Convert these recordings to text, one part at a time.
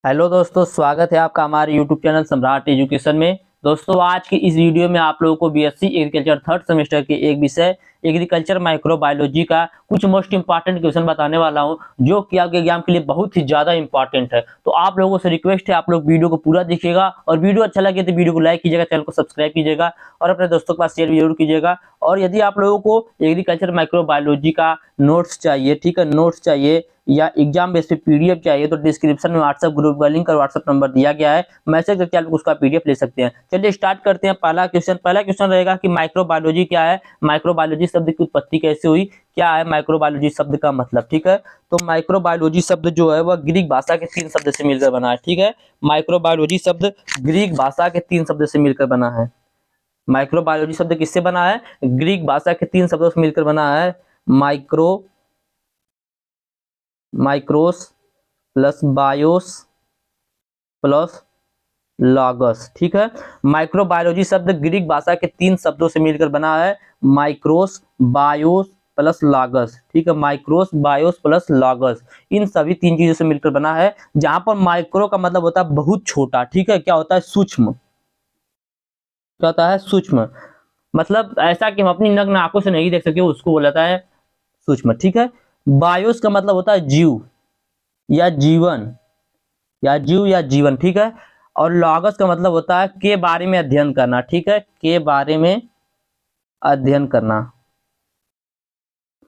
Hello दोस्तों, स्वागत है आपका हमारे यूट्यूब चैनल सम्राट एजुकेशन में। दोस्तों, आज की इस वीडियो में आप लोगों को बीएससी एग्रीकल्चर थर्ड सेमेस्टर के एक विषय एग्रीकल्चर माइक्रोबायोलॉजी का कुछ मोस्ट इंपॉर्टेंट क्वेश्चन बताने वाला हूं, जो कि आपके एग्जाम के लिए बहुत ही ज्यादा इंपॉर्टेंट है। तो आप लोगों से रिक्वेस्ट है, आप लोग वीडियो को पूरा देखिएगा और वीडियो अच्छा लगे तो वीडियो को लाइक कीजिएगा, चैनल को सब्सक्राइब कीजिएगा और अपने दोस्तों के पास शेयर जरूर कीजिएगा। और यदि आप लोगों को एग्रीकल्चर माइक्रोबायोलॉजी का नोट्स चाहिए, ठीक है, नोट्स चाहिए या एग्जाम बेस पे पीडीएफ चाहिए तो डिस्क्रिप्शन में व्हाट्सएप ग्रुप का लिंक और व्हाट्सएप नंबर दिया गया है, मैसेज करके आप उसका पीडीएफ ले सकते हैं। चलिए स्टार्ट करते हैं। पहला क्वेश्चन रहेगा कि माइक्रोबायोलॉजी क्या है, माइक्रोबायोलॉजी शब्द की उत्पत्ति कैसे हुई, क्या है माइक्रोबायोलॉजी शब्द का मतलब, ठीक है। तो माइक्रोबायोलॉजी शब्द जो है वह ग्रीक भाषा के 3 शब्द से मिलकर बना है, ठीक है। माइक्रोबायोलॉजी शब्द ग्रीक भाषा के 3 शब्द से मिलकर बना है। माइक्रोबायोलॉजी शब्द किससे बना है? ग्रीक भाषा के 3 शब्दों से मिलकर बना है। माइक्रोस प्लस बायोस प्लस लॉगस, ठीक है। माइक्रोबायोलॉजी शब्द ग्रीक भाषा के 3 शब्दों से मिलकर बना है। माइक्रोस, बायोस प्लस लॉगस, ठीक है। माइक्रोस, बायोस प्लस लॉगस, इन सभी 3 चीजों से मिलकर बना है। जहां पर माइक्रो का मतलब होता है बहुत छोटा, ठीक है। क्या होता है? सूक्ष्म। क्या होता है? सूक्ष्म। मतलब ऐसा कि हम अपनी नग्न आंखों से नहीं देख सकते, उसको बोला जाता है सूक्ष्म, ठीक है। बायोस का मतलब होता है जीव या जीवन, या जीवन, ठीक है। और लॉगस का मतलब होता है के बारे में अध्ययन करना, ठीक है, के बारे में अध्ययन करना।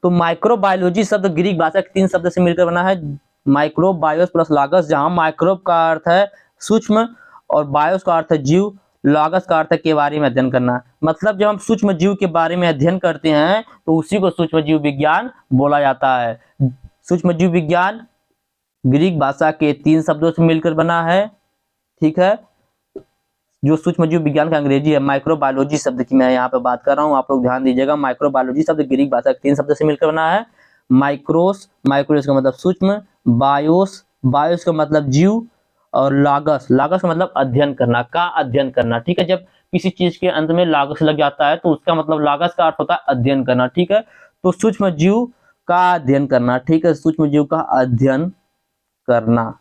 तो माइक्रोबायोलॉजी शब्द ग्रीक भाषा के 3 शब्द से मिलकर बना है। माइक्रो, बायोस प्लस लॉगस, जहां माइक्रोब का अर्थ है सूक्ष्म और बायोस का अर्थ है जीव, लॉगस का अर्थ है के बारे में अध्ययन करना। मतलब जब हम सूक्ष्म जीव के बारे में अध्ययन करते हैं तो उसी को सूक्ष्म जीव विज्ञान बोला जाता है। सूक्ष्म जीव विज्ञान ग्रीक भाषा के 3 शब्दों से मिलकर बना है, ठीक है। जो सूक्ष्म जीव विज्ञान का अंग्रेजी है माइक्रोबायोलॉजी शब्द की मैं यहाँ पे बात कर रहा हूँ, आप लोग ध्यान दीजिएगा। माइक्रोबायोलॉजी शब्द ग्रीक भाषा के 3 शब्द से मिलकर बना है। माइक्रोस का मतलब सूक्ष्म, बायोस का मतलब जीव, और लॉगस का मतलब अध्ययन करना, का अध्ययन करना, ठीक है। जब किसी चीज के अंत में लॉगस लग जाता है तो उसका मतलब लॉगस का अर्थ होता है अध्ययन करना, ठीक है। तो सूक्ष्म जीव का अध्ययन करना, ठीक है, सूक्ष्म जीव का अध्ययन करना,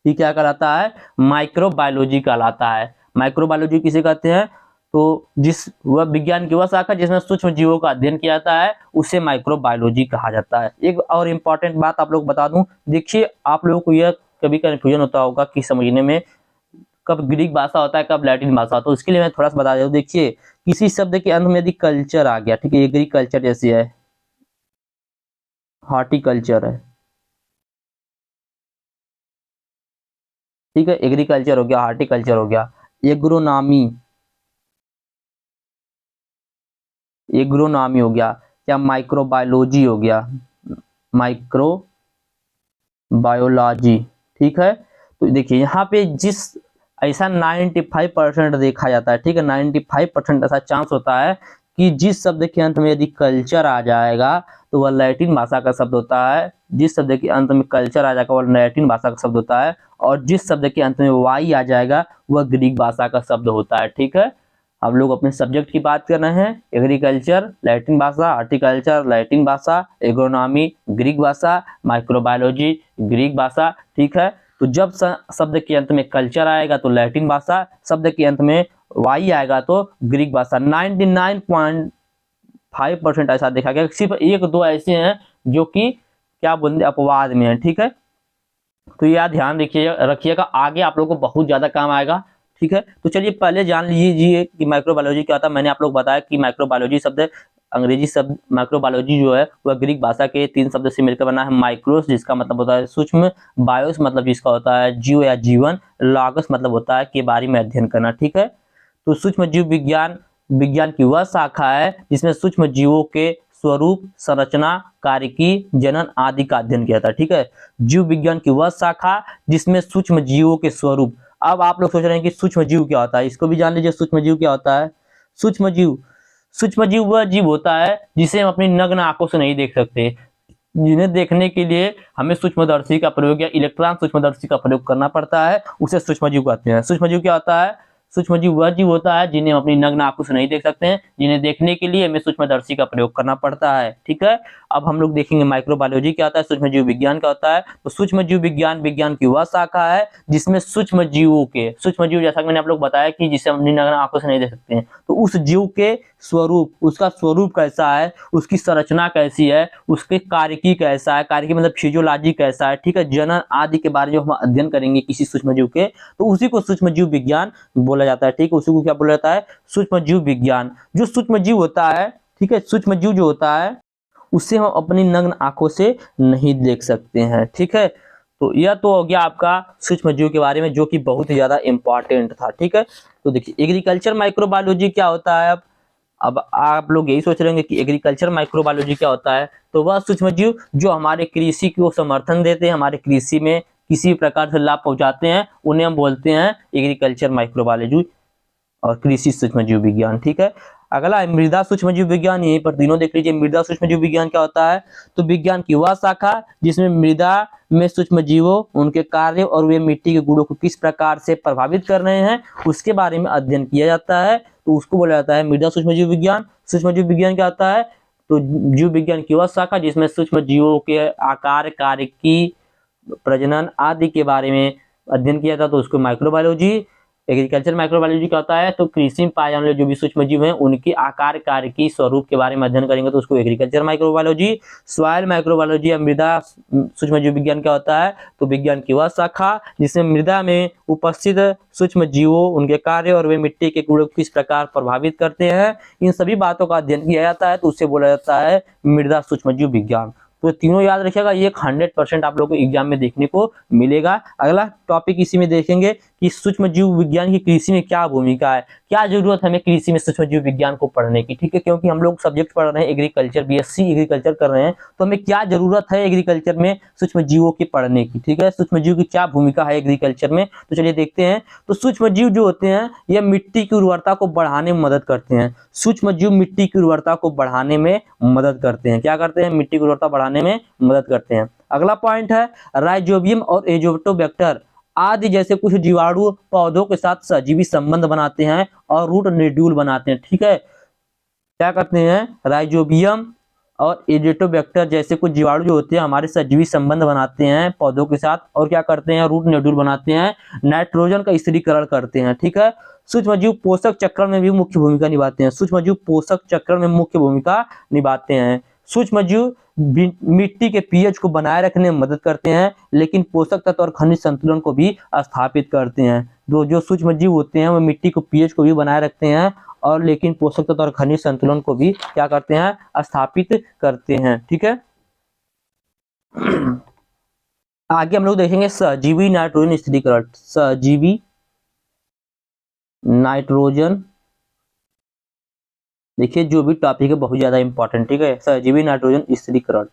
ये क्या कहलाता है? माइक्रोबायोलॉजी कहलाता है। माइक्रोबायोलॉजी किसे कहते हैं? तो जिस वह विज्ञान की वह शाखा जिसमें सूक्ष्म जीवों का अध्ययन किया जाता है उसे माइक्रोबायोलॉजी कहा जाता है। एक और इम्पॉर्टेंट बात आप लोग बता दूं, देखिए आप लोगों को यह कभी कंफ्यूजन होता होगा कि समझने में कब ग्रीक भाषा होता है कब लैटिन भाषा होता है, तो इसके लिए मैं थोड़ा सा बता देता हूँ। देखिए किसी शब्द के अंत में यदि कल्चर आ गया, ठीक है, एग्रीकल्चर जैसे है, हॉर्टिकल्चर है, ठीक है, एग्रीकल्चर हो गया, हॉर्टिकल्चर हो गया, एग्रोनॉमी, एग्रोनॉमी हो गया, क्या माइक्रोबायोलॉजी हो गया, माइक्रोबायोलॉजी, ठीक है। तो देखिए यहाँ पे जिस ऐसा 95% देखा जाता है, ठीक है, 95% ऐसा चांस होता है कि जिस शब्द के अंत में यदि कल्चर आ जाएगा तो वह लैटिन भाषा का शब्द होता है। जिस शब्द के अंत में कल्चर आ जाएगा वह लैटिन भाषा का शब्द होता है, और जिस शब्द के अंत में वाई आ जाएगा वह ग्रीक भाषा का शब्द होता है, ठीक है। हम लोग अपने सब्जेक्ट की बात कर रहे हैं, एग्रीकल्चर लैटिन भाषा, हॉर्टिकल्चर लैटिन भाषा, एग्रोनॉमी ग्रीक भाषा, माइक्रोबायोलॉजी ग्रीक भाषा, ठीक है। तो जब शब्द के अंत में कल्चर आएगा तो लैटिन भाषा, शब्द के अंत में वाई आएगा तो ग्रीक भाषा। 99.5% ऐसा देखा गया, सिर्फ 1-2 ऐसे हैं जो कि क्या बोलते अपवाद में है, ठीक है। तो यह ध्यान रखिएगा, आगे आप लोगों को बहुत ज्यादा काम आएगा, ठीक है। तो चलिए पहले जान लीजिए कि माइक्रोबायोलॉजी क्या होता है। मैंने आप लोग बताया कि माइक्रोबायोलॉजी शब्द अंग्रेजी शब्द माइक्रोबायोलॉजी जो है वह ग्रीक भाषा के 3 शब्द से मिलकर बना है। माइक्रोस जिसका मतलब होता है सूक्ष्म, बायोस मतलब जिसका होता है जीव या जीवन, लॉगस मतलब होता है के बारे में अध्ययन करना, ठीक है। तो सूक्ष्म जीव विज्ञान की वह शाखा है जिसमें सूक्ष्म जीवों के स्वरूप, संरचना, कार्यकी, जनन आदि का अध्ययन किया था, ठीक है। जीव विज्ञान की वह शाखा जिसमें सूक्ष्म जीवों के स्वरूप। अब आप लोग सोच रहे हैं कि सूक्ष्म जीव क्या होता है, इसको भी जान लीजिए। सूक्ष्म जीव क्या होता है? सूक्ष्म जीव वह जीव होता है जिसे हम अपनी नग्न आंखों से नहीं देख सकते, जिन्हें देखने के लिए हमें सूक्ष्मदर्शी का प्रयोग या इलेक्ट्रॉन सूक्ष्मदर्शी का प्रयोग करना पड़ता है, उसे सूक्ष्म जीव कहते हैं। सूक्ष्म जीव क्या होता है? सूक्ष्म जीव वह जीव होता है जिन्हें हम अपनी नग्न आंखों से नहीं देख सकते हैं, जिन्हें देखने के लिए हमें सूक्ष्मदर्शी का प्रयोग करना पड़ता है। ठीक है, अब हम लोग देखेंगे माइक्रोबायोलॉजी क्या होता है, सूक्ष्म जीव विज्ञान क्या होता है। तो सूक्ष्म जीव विज्ञान विज्ञान की वह शाखा है जिसमें सूक्ष्म जीवों के, सूक्ष्म जीव जैसा कि मैंने आप लोग बताया कि जिसे हम अपनी नग्न आंखों से नहीं देख सकते हैं, तो उस जीव के स्वरूप, उसका स्वरूप कैसा है, उसकी संरचना कैसी है, उसके कार्यकी कैसा है, कार्यकी मतलब फिजियोलॉजी कैसा है, ठीक है, जनन आदि के बारे में जो हम अध्ययन करेंगे किसी सूक्ष्म जीव के, तो उसी को सूक्ष्म जीव विज्ञान बोला जाता है। ठीक है, उसी को क्या बोला जाता है, सूक्ष्म जीव विज्ञान। जो सूक्ष्म जीव होता है, ठीक है, सूक्ष्म जीव जो होता है उससे हम अपनी नग्न आंखों से नहीं देख सकते हैं। ठीक है, तो यह तो हो गया आपका सूक्ष्म जीव के बारे में, जो कि बहुत ही ज्यादा इंपॉर्टेंट था। ठीक है, तो देखिए एग्रीकल्चर माइक्रोबायोलॉजी क्या होता है। अब आप लोग यही सोच रहे होंगे कि एग्रीकल्चर माइक्रोबायोलॉजी क्या होता है। तो वह सूक्ष्म जीव जो हमारे कृषि को समर्थन देते हैं, हमारे कृषि में किसी प्रकार से लाभ पहुंचाते हैं, उन्हें हम बोलते हैं एग्रीकल्चर माइक्रोबायोलॉजी और कृषि सूक्ष्म जीव विज्ञान। ठीक है, अगला है मृदा सूक्ष्म जीव विज्ञान। यहीं पर तीनों देख लीजिए, मृदा सूक्ष्म जीव विज्ञान क्या होता है। तो विज्ञान की वह शाखा जिसमें मृदा में सूक्ष्म जीवों, उनके कार्य और वे मिट्टी के गुणों को किस प्रकार से प्रभावित कर रहे हैं उसके बारे में अध्ययन किया जाता है, तो उसको बोला जाता है मृदा सूक्ष्म जीव विज्ञान। सूक्ष्म जीव विज्ञान क्या होता है, तो जीव विज्ञान की वह शाखा जिसमें सूक्ष्म जीवों के आकार, कार्यकी, प्रजनन आदि के बारे में अध्ययन किया था, तो उसको माइक्रोबायोलॉजी। एग्रीकल्चर माइक्रोबायोलॉजी क्या होता है, तो कृषि में पाए जाने वाले जो भी सूक्ष्म जीव हैं उनके आकार, कार्यकी, स्वरूप के बारे में अध्ययन करेंगे, तो उसको एग्रीकल्चर माइक्रोबायोलॉजी। सॉइल माइक्रोबायोलॉजी या मृदा सूक्ष्म जीव विज्ञान क्या होता है, तो विज्ञान की वह शाखा जिसमें मृदा में उपस्थित सूक्ष्म जीवों, उनके कार्य और वे मिट्टी के गुणों को किस प्रकार प्रभावित करते हैं, इन सभी बातों का अध्ययन किया जाता है, तो उससे बोला जाता है मृदा सूक्ष्म जीव विज्ञान। तो तीनों याद रखिएगा, ये 100% आप लोगों को एग्जाम में देखने को मिलेगा। अगला टॉपिक इसी में देखेंगे कि सूक्ष्म जीव विज्ञान की कृषि में क्या भूमिका है, क्या जरूरत है हमें कृषि में सूक्ष्म जीव विज्ञान को पढ़ने की। ठीक है, क्योंकि हम लोग सब्जेक्ट पढ़ रहे हैं एग्रीकल्चर, बीएससी एग्रीकल्चर कर रहे हैं, तो हमें क्या जरूरत है एग्रीकल्चर में सूक्ष्म जीवों की पढ़ने की। ठीक है, सूक्ष्म जीव की क्या भूमिका है एग्रीकल्चर में, तो चलिए देखते हैं। तो सूक्ष्म जीव जो होते हैं ये मिट्टी की उर्वरता को बढ़ाने में मदद करते हैं। सूक्ष्म जीव मिट्टी की उर्वरता को बढ़ाने में मदद करते हैं। क्या करते हैं, मिट्टी की उर्वरता बढ़ाने में मदद करते हैं। अगला पॉइंट है राइजोबियम और एजोटोबैक्टर आदि जैसे कुछ जीवाणु पौधों के साथ सजीवी संबंध बनाते हैं और रूट नोड्यूल बनाते हैं। ठीक है, क्या करते हैं, राइजोबियम और एजोटोबैक्टर जैसे कुछ जीवाणु जो होते हैं हमारे सजीवी संबंध बनाते हैं पौधों के साथ, और क्या करते हैं, रूट नोड्यूल बनाते हैं, नाइट्रोजन का स्थिरीकरण करते हैं। ठीक है, सूक्ष्म जीव पोषक चक्र में भी मुख्य भूमिका निभाते हैं। सूक्ष्म जीव पोषक चक्र में मुख्य भूमिका निभाते हैं। सूक्ष्म जीव मिट्टी के पीएच को बनाए रखने में मदद करते हैं, लेकिन पोषक तत्व और खनिज संतुलन को भी स्थापित करते हैं। जो सूक्ष्म जीव होते हैं वो मिट्टी को पीएच को भी बनाए रखते हैं, और लेकिन पोषक तत्व और खनिज संतुलन को भी क्या करते हैं, स्थापित करते हैं। ठीक है, आगे हम लोग देखेंगे सजीवी नाइट्रोजन स्थिरीकरण। सजीवी नाइट्रोजन, देखिए जो भी टॉपिक है बहुत ज्यादा इंपॉर्टेंट। ठीक है, सजीवी नाइट्रोजन स्थिरीकरण,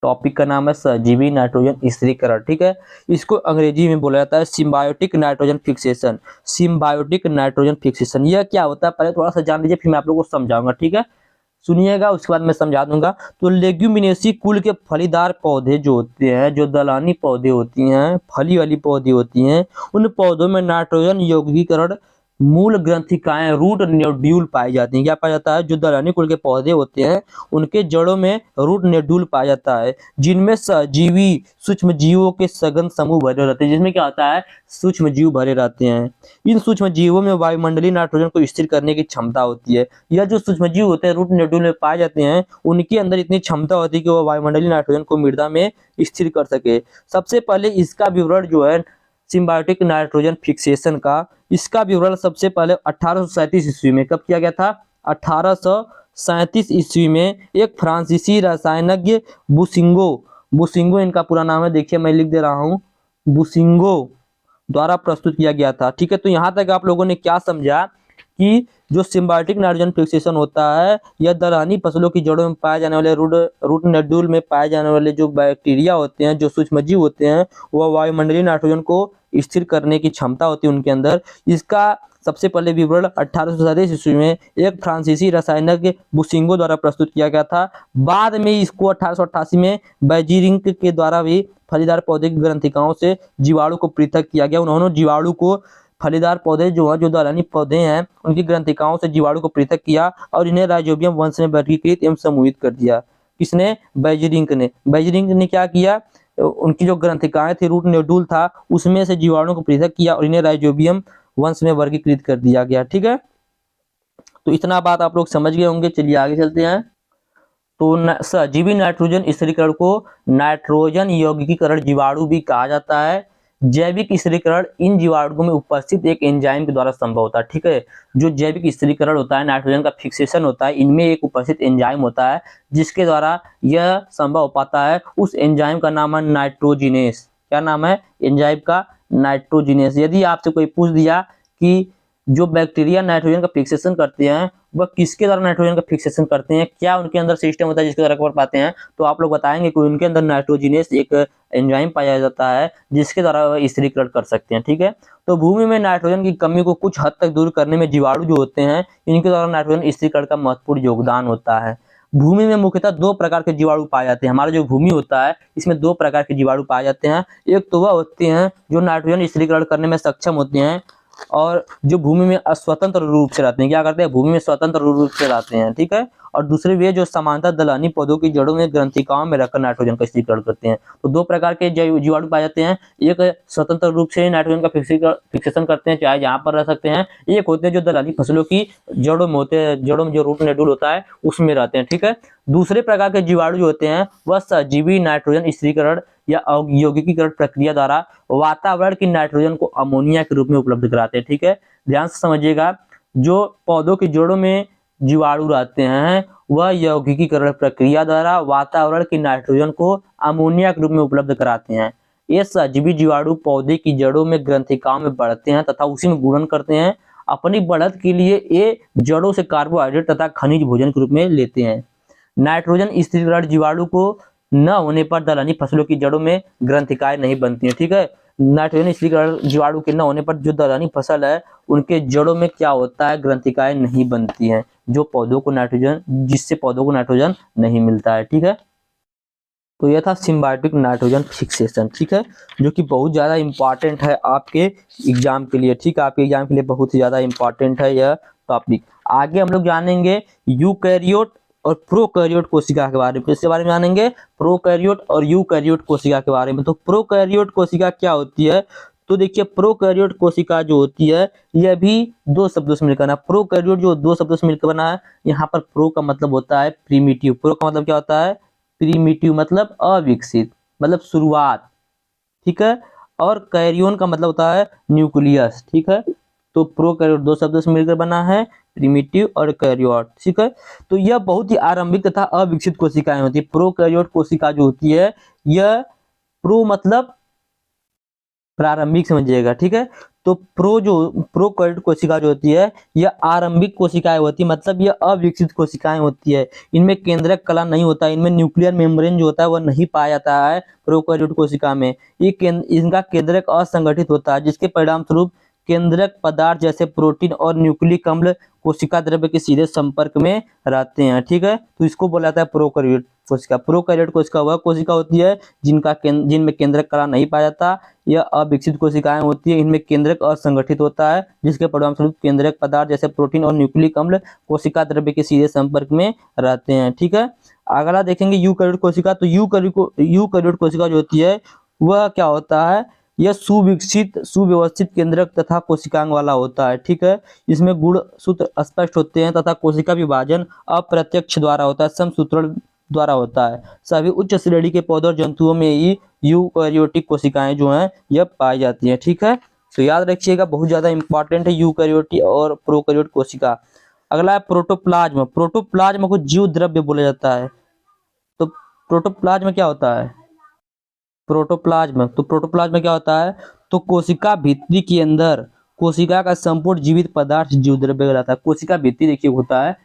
टॉपिक का नाम है सजीवी नाइट्रोजन स्थिरीकरण। ठीक है, इसको अंग्रेजी में बोला जाता है symbiotic nitrogen fixation. Symbiotic nitrogen fixation यह क्या होता है, पहले थोड़ा सा जान लीजिए, फिर मैं आप लोगों को समझाऊंगा। ठीक है, सुनिएगा, उसके बाद मैं समझा दूंगा। तो लेग्यूमिनेसी कुल के फलीदार पौधे जो होते हैं, जो दलहनी पौधे होती हैं, फली वाली पौधे होती हैं, उन पौधों में नाइट्रोजन यौगिकीकरण मूल ग्रंथिकाएं, रूट नोड्यूल पाई जाती हैं। क्या पाया जाता है, जो दलहनी कुल के पौधे होते हैं उनके जड़ों में रूट नोड्यूल पाया जाता है, जिनमें सजीवी सूक्ष्म जीवों के सघन समूह भरे रहते हैं, जिसमें क्या होता है, सूक्ष्म जीव भरे रहते हैं। इन सूक्ष्म जीवों में वायुमंडलीय नाइट्रोजन को स्थिर करने की क्षमता होती है। यह जो सूक्ष्म जीव होते हैं रूट नोड्यूल में पाए जाते हैं, उनके अंदर इतनी क्षमता होती है कि वह वायुमंडलीय नाइट्रोजन को मृदा में स्थिर कर सके। सबसे पहले इसका विवरण जो है सिम्बायोटिक नाइट्रोजन फिक्सेशन का, इसका विवरण सबसे पहले 1837 ईस्वी में कब किया गया था, 1837 ईस्वी में एक फ्रांसीसी रसायनज्ञ बुसिंगो इनका पूरा नाम है, देखिए मैं लिख दे रहा हूं, बुसिंगो द्वारा प्रस्तुत किया गया था। ठीक है, तो यहां तक आप लोगों ने क्या समझा कि जो सिम्बायोटिक नाइट्रोजन फिक्सेशन होता है यह दलहनी फसलों की जड़ों में पाए जाने वाले रूट नोड्यूल में पाए जाने वाले जो बैक्टीरिया होते हैं, जो सूक्ष्मजीव होते हैं, वह वायुमंडलीय नाइट्रोजन को स्थिर करने की क्षमता होती है उनके अंदर। इसका सबसे पहले विवरण 1837 ईस्वी में एक फ्रांसीसी रसायनज्ञ बुसिंगो द्वारा प्रस्तुत किया गया था। बाद में इसको 1888 में बेइज़िंक के द्वारा भी फलीदार पौधे की ग्रंथिकाओं से जीवाणु को पृथक किया गया। उन्होंने जीवाणु को फलीदार पौधे जो दलहनी पौधे हैं उनकी ग्रंथिकाओं से जीवाणु को पृथक किया और इन्हें राइजोबियम वंश में वर्गीकृत एवं समूहित कर दिया। किसने? बेइज़िंक ने। बेइज़िंक ने क्या किया? उनकी जो ग्रंथिकाएं थी, रूट नोड्यूल था, उसमें से जीवाणु को पृथक किया और इन्हें राइजोबियम वंश में वर्गीकृत कर दिया गया। ठीक है, तो इतना बात आप लोग समझ गए होंगे। चलिए आगे चलते हैं। तो सजीवी नाइट्रोजन स्थिरीकरण को नाइट्रोजन यौगिकीकरण जीवाणु भी कहा जाता है। जैविक स्थिरीकरण इन जीवाणुओं में उपस्थित एक एंजाइम के द्वारा संभव होता है। ठीक है, जो जैविक स्थिरीकरण होता है, नाइट्रोजन का फिक्सेशन होता है, इनमें एक उपस्थित एंजाइम होता है जिसके द्वारा यह संभव हो पाता है। उस एंजाइम का नाम है नाइट्रोजिनेस। क्या नाम है एंजाइम का? नाइट्रोजिनेस। यदि आपसे कोई पूछ दिया कि जो बैक्टीरिया नाइट्रोजन का फिक्सेशन करते हैं वह किसके द्वारा नाइट्रोजन का फिक्सेशन करते हैं, क्या उनके अंदर सिस्टम होता है जिसके द्वारा कर पाते हैं, तो आप लोग बताएंगे कि उनके अंदर नाइट्रोजिनेस एक एंजाइम पाया जाता है जिसके द्वारा वह स्थिरीकरण कर सकते हैं। ठीक है, तो भूमि में नाइट्रोजन की कमी को कुछ हद तक दूर करने में जीवाणु जो होते हैं इनके द्वारा नाइट्रोजन स्थिरीकरण का महत्वपूर्ण योगदान होता है। भूमि में मुख्यतः दो प्रकार के जीवाणु पाए जाते हैं। हमारा जो भूमि होता है इसमें दो प्रकार के जीवाणु पाए जाते हैं। एक तो वह होते हैं जो नाइट्रोजन स्थिरीकरण करने में सक्षम होते हैं और जो भूमि में स्वतंत्र रूप से रहते हैं। क्या करते हैं? भूमि में स्वतंत्र रूप से रहते हैं। ठीक है, और दूसरे वे जो समांतर दलहनी पौधों की जड़ों में ग्रंथिकाओं में रखकर नाइट्रोजन का स्थिरीकरण करते हैं। तो दो प्रकार के जीवाणु पाए जाते हैं। एक स्वतंत्र रूप से नाइट्रोजन का फिक्सेशन करते हैं, चाहे जहां पर रह सकते हैं। एक होते हैं जो दलहनी फसलों की जड़ों में होते हैं, जड़ों में जो रूट नोड्यूल होता है उसमें रहते हैं। ठीक है, दूसरे प्रकार के जीवाणु जो होते हैं वह सजीवी नाइट्रोजन स्थिरीकरण या यौगिकीकरण प्रक्रिया द्वारा वातावरण की नाइट्रोजन को अमोनिया के रूप में उपलब्ध कराते हैं। ठीक है, ध्यान से समझिएगा। जो पौधों की जड़ों में जीवाणु रहते हैं वह यौगिकीकरण प्रक्रिया द्वारा वातावरण की नाइट्रोजन को अमोनिया के रूप में उपलब्ध कराते हैं। ये सजीवी जीवाणु पौधे की जड़ों में ग्रंथिकाओं में बढ़ते हैं तथा उसी में गुणन करते हैं। अपनी बढ़त के लिए ये जड़ों से कार्बोहाइड्रेट तथा खनिज भोजन के रूप में लेते हैं। नाइट्रोजन स्थिरीकरण जीवाणु को न होने पर दलहनी फसलों की जड़ों में ग्रंथिकाएं नहीं बनती हैं। ठीक है, नाइट्रोजन स्थिरीकरण जीवाणु के न होने पर जो दलहनी फसल है उनके जड़ों में क्या होता है? ग्रंथिकाएं नहीं बनती हैं, जो पौधों को नाइट्रोजन, जिससे पौधों को नाइट्रोजन नहीं मिलता है। ठीक है, तो यह था सिम्बायोटिक नाइट्रोजन फिक्सेशन। ठीक है, जो कि बहुत ज़्यादा इंपॉर्टेंट है आपके एग्जाम के लिए। ठीक है, आपके एग्जाम के लिए बहुत ही ज़्यादा इंपॉर्टेंट है यह टॉपिक। आगे हम लोग जानेंगे यूकैरियोट और प्रोकैरियोट कोशिका के बारे में। इसके बारे में जानेंगे प्रोकैरियोट और यूकैरियोट कोशिका के बारे में। तो प्रोकैरियोट कोशिका क्या होती है? तो देखिए, प्रोकैरियोट कोशिका जो होती है यह भी दो शब्दों से मिलकर बना। प्रोकैरियोट जो दो शब्दों से मिलकर बना है। यहाँ पर प्रो का मतलब होता है प्रीमिटिव। प्रो का मतलब क्या होता है? प्रीमिटिव मतलब अविकसित, मतलब शुरुआत। ठीक है, और कैरियोन का मतलब होता है न्यूक्लियस। ठीक है, तो प्रोकैरियोट दो शब्दों से मिलकर बना है, प्रीमिटिव और कैरियोट। ठीक है, तो यह बहुत ही आरंभिक तथा अविकसित कोशिकाएं होती है। प्रोकैरियोट कोशिका जो होती है यह प्रो मतलब प्रारंभिक, समझिएगा। ठीक है, तो प्रोकैरियोट कोशिका जो होती है यह आरंभिक कोशिकाएं होती है, मतलब यह अविकसित कोशिकाएं होती है। इनमें केंद्रक कला नहीं होता है, इनमें न्यूक्लियर मेम्ब्रेन जो होता है वह नहीं पाया जाता है प्रोकैरियोट कोशिका में। इनका केंद्रक असंगठित होता है, जिसके परिणाम स्वरूप केंद्रक पदार्थ जैसे प्रोटीन और न्यूक्लिक अम्ल कोशिका द्रव्य के सीधे संपर्क में रहते हैं। ठीक है, तो इसको बोला जाता है प्रोकैरियोट कोशिका। प्रोकैरियोट कोशिका वह कोशिका होती है जिनमें केंद्रक कला नहीं पाया जाता। यह अविकसित कोशिकाएं होती है, इनमें केंद्रक असंगठित होता है, जिसके परिणाम स्वरूप केंद्रक पदार्थ जैसे प्रोटीन और न्यूक्लिक अम्ल कोशिका द्रव्य के सीधे संपर्क में रहते हैं। ठीक है, अगला देखेंगे यूकैरियोट कोशिका। तो यूकैरियोट कोशिका जो होती है वह क्या होता है? यह सुविकसित सुव्यवस्थित केंद्रक तथा कोशिकांग वाला होता है। ठीक है, इसमें गुणसूत्र स्पष्ट होते हैं तथा कोशिका विभाजन अप्रत्यक्ष द्वारा होता है, समसूत्रण द्वारा होता है। सभी उच्च श्रेणी के पौधों और जंतुओं में ही यूकैरियोटिक कोशिकाएं जो हैं यह पाई जाती हैं। ठीक है, तो याद रखिएगा, बहुत ज्यादा इंपॉर्टेंट है यूकैरियोटिक और प्रोकैरियोट कोशिका। अगला है प्रोटोप्लाज्म। प्रोटोप्लाज्म को जीव द्रव्य बोला जाता है। तो प्रोटोप्लाज्म क्या होता है? प्रोटोप्लाज्म क्या होता है? तो कोशिका भित्ति के अंदर कोशिका का संपूर्ण जीवित पदार्थ जीव द्रव्य कहलाता है। कोशिका भित्ति देखिए होता है,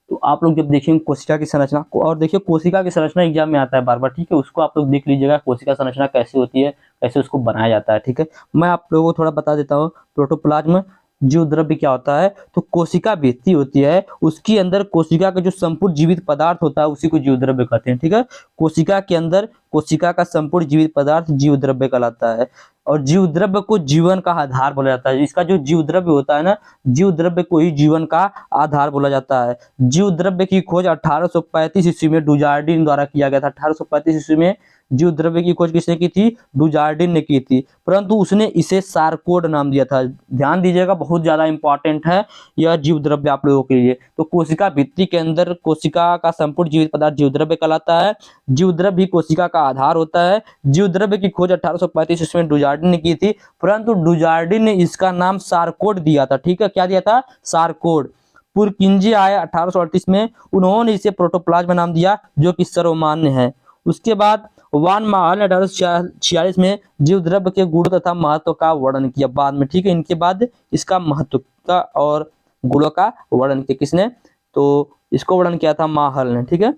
तो आप लोग जब देखेंगे कोशिका की संरचना को, और देखिए कोशिका की संरचना एग्जाम में आता है बार बार, ठीक है, उसको आप लोग देख लीजिएगा कोशिका संरचना कैसे होती है, कैसे उसको बनाया जाता है, ठीक है। मैं आप लोगों को थोड़ा बता देता हूँ प्रोटोप्लाज्म जीव द्रव्य क्या होता है। तो कोशिका भित्ति होती है, उसके अंदर कोशिका का जो संपूर्ण जीवित पदार्थ होता है उसी को जीव द्रव्य कहते हैं, ठीक है। कोशिका के अंदर कोशिका का संपूर्ण जीवित पदार्थ जीव द्रव्य कहलाता है, और जीव द्रव्य को जीवन का आधार बोला जाता है। इसका जो जीव द्रव्य होता है ना, जीव द्रव्य को ही जीवन का आधार बोला जाता है। जीव द्रव्य की खोज 1835 ईस्वी में डुजार्डिन द्वारा किया गया था। 1835 ईस्वी में जीव द्रव्य की खोज किसने की थी? डुजार्डिन ने की थी, परंतु उसने इसे सारकोड नाम दिया था। ध्यान दीजिएगा, बहुत ज्यादा इंपॉर्टेंट है यह जीव द्रव्य आप लोगों के लिए। तो कोशिका भित्ति के अंदर कोशिका का संपूर्ण जीवित पदार्थ जीव द्रव्य कहलाता है। जीव द्रव्य ही कोशिका का आधार होता है। जीव द्रव्य की खोज 1835 ईस्वी में डुजार्डिन ने की थी, परंतु डुजार्डिन ने इसका नाम सारकोड दिया था, ठीक है। क्या दिया था? सारकोड। पुरकिंजे आए 1838 में, उन्होंने इसे प्रोटोप्लाज्म नाम दिया, जो कि सर्वमान्य है। उसके बाद वान माहल ने 1846 में जीव द्रव्य के गुण तथा महत्व का वर्णन किया बाद में, ठीक है। इनके बाद इसका महत्व का और गुणों का वर्णन किया किसने? तो इसको वर्णन किया था माहल ने, ठीक है।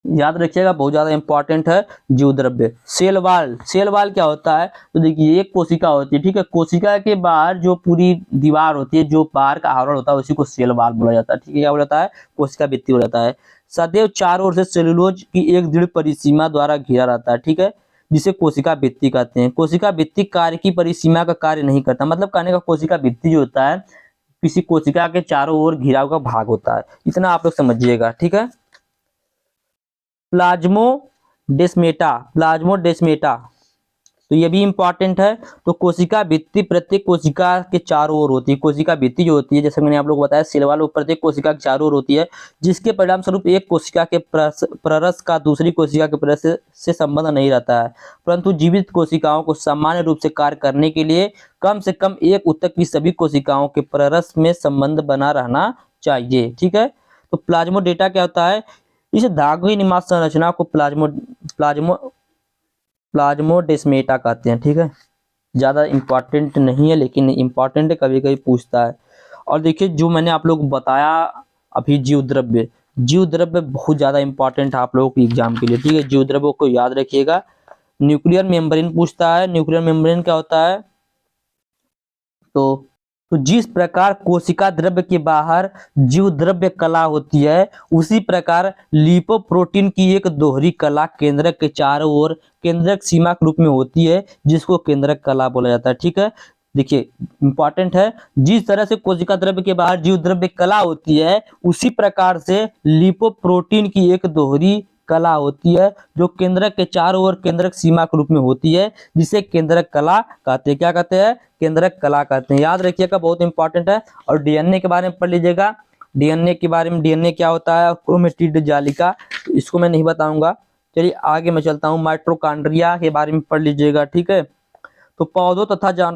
याद रखिएगा, बहुत ज्यादा इंपॉर्टेंट है जीव द्रव्य। सेल वाल, सेल वाल क्या होता है? तो देखिए एक कोशिका होती है, ठीक है। कोशिका के बाहर जो पूरी दीवार होती है, जो बाहर का आवरण होता है, उसी को सेल वाल बोला जाता है, ठीक है। क्या बोला जाता है? कोशिका भित्ति बोला जाता है। सदैव चारों ओर से सेलुलोज की एक दृढ़ परिसीमा द्वारा घिरा रहता है, ठीक है, जिसे कोशिका भित्ति कहते हैं। कोशिका भित्ति कार्य की परिसीमा का कार्य नहीं करता, मतलब कहने का कोशिका भित्ति जो होता है किसी कोशिका के चारों ओर घिरा हुआ भाग होता है, इतना आप लोग समझिएगा, ठीक है। प्लाज्मोडेस्मेटा, प्लाज्मोडेस्मेटा, तो ये भी इंपॉर्टेंट है। तो कोशिका भित्ति प्रत्येक कोशिका के चारों ओर होती है। कोशिका भित्ति जो होती है, जैसे मैंने आप लोगों को बताया, सेल वाल प्रत्येक कोशिका के चारों ओर होती है, जिसके परिणाम स्वरूप एक कोशिका के प्ररस का दूसरी कोशिका के प्ररस से संबंध नहीं रहता है, परंतु जीवित कोशिकाओं को सामान्य रूप से कार्य करने के लिए कम से कम एक ऊतक की सभी कोशिकाओं के प्ररस में संबंध बना रहना चाहिए, ठीक है। तो प्लाज्मोडेटा क्या होता है? इस धागुई निमाश संरचना को प्लाज्मोडेस्मेटा कहते हैं, ठीक है। ज्यादा इंपॉर्टेंट नहीं है, लेकिन इंपॉर्टेंट है, कभी कभी पूछता है। और देखिए जो मैंने आप लोग को बताया अभी जीव द्रव्य, जीव द्रव्य बहुत ज्यादा इंपॉर्टेंट है आप लोगों के एग्जाम के लिए, ठीक है। जीव द्रव्य को याद रखिएगा। न्यूक्लियर मेम्ब्रेन पूछता है। न्यूक्लियर मेम्ब्रेन क्या होता है? तो जिस प्रकार कोशिका द्रव्य के बाहर जीव द्रव्य कला होती है, उसी प्रकार लिपोप्रोटीन की एक दोहरी कला केंद्रक के चारों ओर केंद्रक सीमा के रूप में होती है, जिसको केंद्रक कला बोला जाता है, ठीक है। देखिए इंपॉर्टेंट है, जिस तरह से कोशिका द्रव्य के बाहर जीव द्रव्य कला होती है, उसी प्रकार से लिपोप्रोटीन की एक दोहरी कला होती है, जो केंद्रक के चारों ओर केंद्रक सीमा के रूप में होती है, जिसे केंद्रक कला कहते हैं। क्या कहते हैं? केंद्रक कला कहते हैं। याद रखिएगा, बहुत इंपॉर्टेंट है। और डीएनए के बारे में पढ़ लीजिएगा। डीएनए के बारे में, डीएनए क्या होता है? क्रोमेटिड जालिका, तो इसको मैं नहीं बताऊंगा। चलिए आगे मैं चलता हूँ। माइटोकॉन्ड्रिया के बारे में पढ़ लीजिएगा, ठीक है। तो पौधों तथा